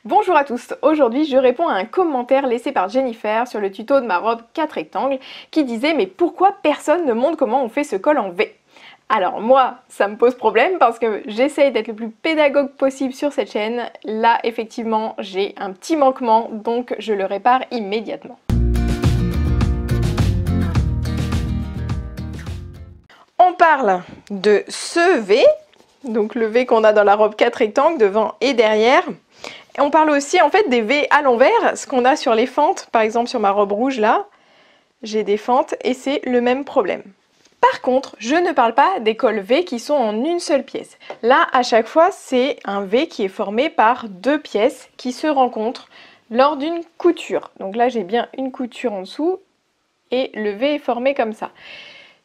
Bonjour à tous, aujourd'hui je réponds à un commentaire laissé par Jennifer sur le tuto de ma robe 4 rectangles qui disait mais pourquoi personne ne montre comment on fait ce col en V? Alors moi, ça me pose problème parce que j'essaye d'être le plus pédagogue possible sur cette chaîne. Là, effectivement, j'ai un petit manquement, donc je le répare immédiatement. On parle de ce V, donc le V qu'on a dans la robe 4 rectangles, devant et derrière. Et on parle aussi en fait des V à l'envers, ce qu'on a sur les fentes, par exemple sur ma robe rouge là, j'ai des fentes et c'est le même problème. Par contre, je ne parle pas des cols V qui sont en une seule pièce. Là, à chaque fois, c'est un V qui est formé par deux pièces qui se rencontrent lors d'une couture. Donc là, j'ai bien une couture en dessous et le V est formé comme ça.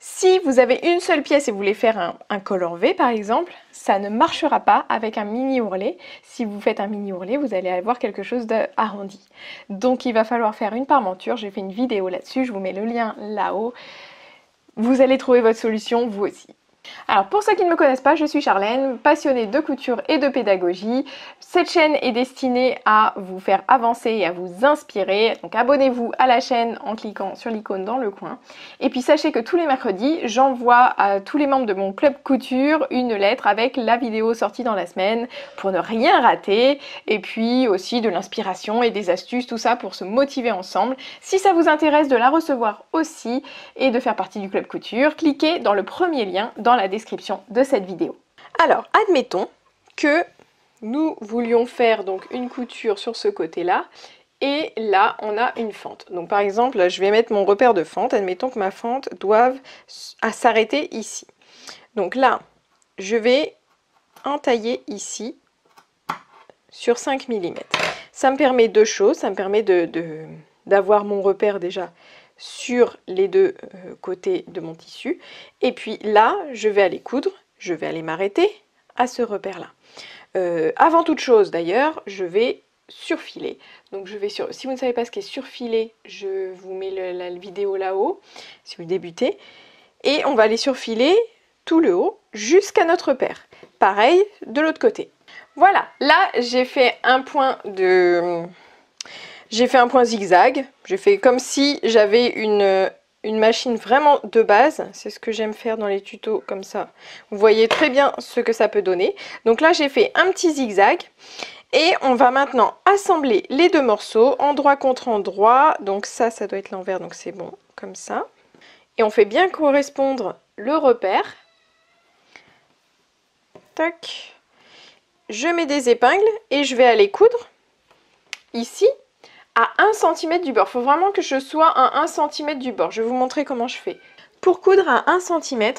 Si vous avez une seule pièce et vous voulez faire un col en V par exemple, ça ne marchera pas avec un mini ourlet. Si vous faites un mini ourlet, vous allez avoir quelque chose d'arrondi. Donc il va falloir faire une parmenture. J'ai fait une vidéo là-dessus, je vous mets le lien là-haut. Vous allez trouver votre solution vous aussi. Alors pour ceux qui ne me connaissent pas, je suis Charlène, passionnée de couture et de pédagogie. Cette chaîne est destinée à vous faire avancer et à vous inspirer. Donc abonnez-vous à la chaîne en cliquant sur l'icône dans le coin. Et puis sachez que tous les mercredis, j'envoie à tous les membres de mon club couture une lettre avec la vidéo sortie dans la semaine pour ne rien rater. Et puis aussi de l'inspiration et des astuces, tout ça pour se motiver ensemble. Si ça vous intéresse de la recevoir aussi et de faire partie du club couture, cliquez dans le premier lien dans la description de cette vidéo. Alors, admettons que nous voulions faire donc une couture sur ce côté-là et là, on a une fente. Donc par exemple, là, je vais mettre mon repère de fente. Admettons que ma fente doive s'arrêter ici. Donc là, je vais entailler ici sur 5 mm. Ça me permet deux choses. Ça me permet d'avoir mon repère déjà sur les deux côtés de mon tissu. Et puis là, je vais aller coudre, je vais aller m'arrêter à ce repère-là. Avant toute chose d'ailleurs, je vais surfiler. Donc si vous ne savez pas ce qu'est surfiler, je vous mets la vidéo là-haut, si vous débutez. Et on va aller surfiler tout le haut jusqu'à notre repère. Pareil de l'autre côté. Voilà, là j'ai fait un point zigzag, j'ai fait comme si j'avais une machine vraiment de base, c'est ce que j'aime faire dans les tutos comme ça. Vous voyez très bien ce que ça peut donner. Donc là j'ai fait un petit zigzag et on va maintenant assembler les deux morceaux endroit contre endroit. Donc ça doit être l'envers, donc c'est bon, comme ça. Et on fait bien correspondre le repère. Tac. Je mets des épingles et je vais aller coudre ici à 1 cm du bord. Il faut vraiment que je sois à 1 cm du bord. Je vais vous montrer comment je fais. Pour coudre à 1 cm,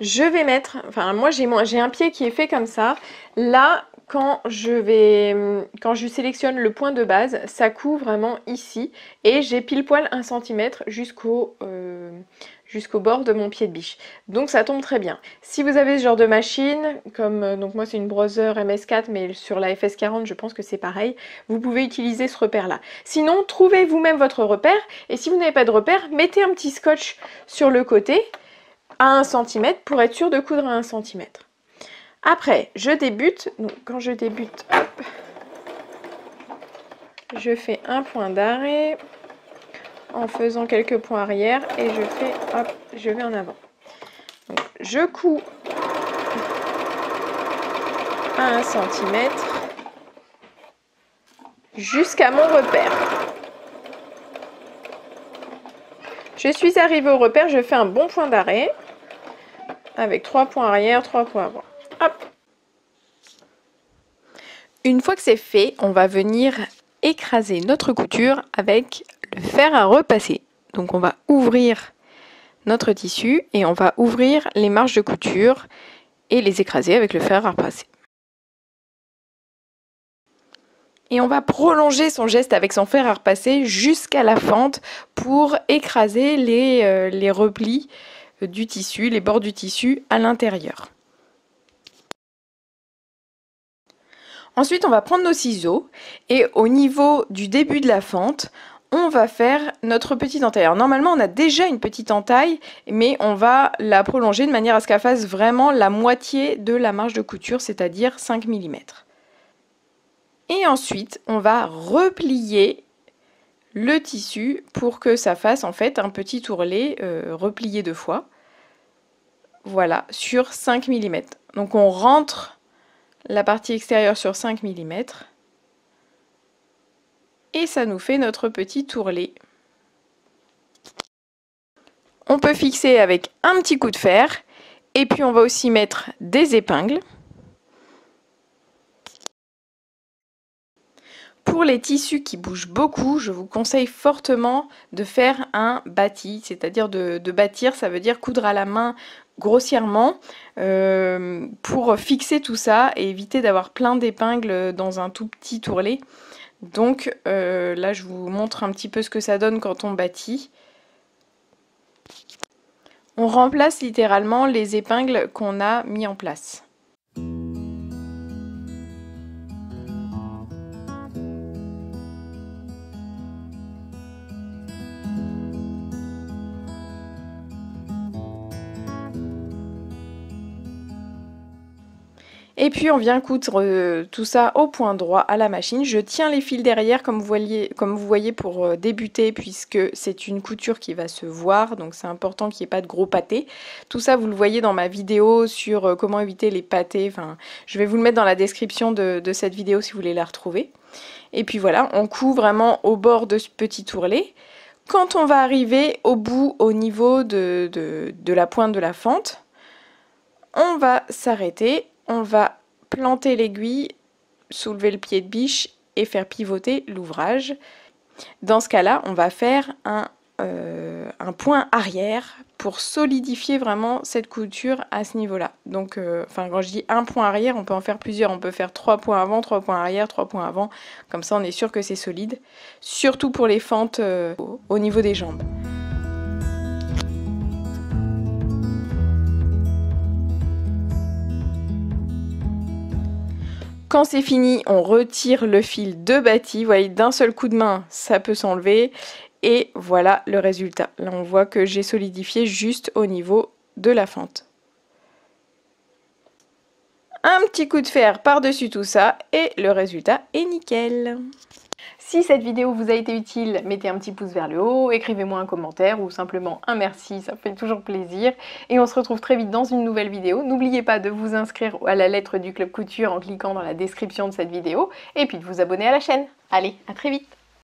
je vais mettre... Enfin, moi, j'ai un pied qui est fait comme ça. Là, quand je sélectionne le point de base, ça coud vraiment ici. Et j'ai pile poil 1 cm jusqu'au bord de mon pied de biche. Donc ça tombe très bien. Si vous avez ce genre de machine, comme donc moi c'est une Brother MS4, mais sur la FS40 je pense que c'est pareil, vous pouvez utiliser ce repère-là. Sinon, trouvez vous-même votre repère, et si vous n'avez pas de repère, mettez un petit scotch sur le côté à 1 cm pour être sûr de coudre à 1 cm. Après, je débute. Donc quand je débute, hop, je fais un point d'arrêt en faisant quelques points arrière et je fais, hop, je vais en avant. Donc, je couds à 1 cm jusqu'à mon repère. Je suis arrivée au repère, je fais un bon point d'arrêt avec 3 points arrière, 3 points avant. Hop. Une fois que c'est fait, on va venir écraser notre couture avec le fer à repasser. Donc on va ouvrir notre tissu et on va ouvrir les marges de couture et les écraser avec le fer à repasser. Et on va prolonger son geste avec son fer à repasser jusqu'à la fente pour écraser les replis du tissu, les bords du tissu à l'intérieur. Ensuite, on va prendre nos ciseaux et au niveau du début de la fente, on va faire notre petite entaille. Alors normalement, on a déjà une petite entaille, mais on va la prolonger de manière à ce qu'elle fasse vraiment la moitié de la marge de couture, c'est-à-dire 5 mm. Et ensuite, on va replier le tissu pour que ça fasse en fait un petit ourlet replié 2 fois. Voilà, sur 5 mm. Donc on rentre la partie extérieure sur 5 mm. Et ça nous fait notre petit ourlet. On peut fixer avec un petit coup de fer. Et puis on va aussi mettre des épingles. Pour les tissus qui bougent beaucoup, je vous conseille fortement de faire un bâti, c'est-à-dire de bâtir, ça veut dire coudre à la main grossièrement pour fixer tout ça et éviter d'avoir plein d'épingles dans un tout petit ourlet. Donc là, je vous montre un petit peu ce que ça donne quand on bâtit. On remplace littéralement les épingles qu'on a mis en place. Et puis on vient coudre tout ça au point droit à la machine. Je tiens les fils derrière comme vous voyez pour débuter, puisque c'est une couture qui va se voir, donc c'est important qu'il n'y ait pas de gros pâtés. Tout ça vous le voyez dans ma vidéo sur comment éviter les pâtés, enfin je vais vous le mettre dans la description de cette vidéo si vous voulez la retrouver. Et puis voilà, on coud vraiment au bord de ce petit ourlet. Quand on va arriver au bout, au niveau de la pointe de la fente, on va s'arrêter. On va planter l'aiguille, soulever le pied de biche et faire pivoter l'ouvrage. Dans ce cas-là, on va faire un point arrière pour solidifier vraiment cette couture à ce niveau-là. Donc, quand je dis un point arrière, on peut en faire plusieurs. On peut faire 3 points avant, 3 points arrière, 3 points avant. Comme ça, on est sûr que c'est solide. Surtout pour les fentes au niveau des jambes. Quand c'est fini, on retire le fil de bâti. Vous voyez, d'un seul coup de main, ça peut s'enlever. Et voilà le résultat. Là, on voit que j'ai solidifié juste au niveau de la fente. Un petit coup de fer par-dessus tout ça et le résultat est nickel. Si cette vidéo vous a été utile, mettez un petit pouce vers le haut, écrivez-moi un commentaire ou simplement un merci, ça fait toujours plaisir. Et on se retrouve très vite dans une nouvelle vidéo. N'oubliez pas de vous inscrire à la lettre du Club Couture en cliquant dans la description de cette vidéo et puis de vous abonner à la chaîne. Allez, à très vite!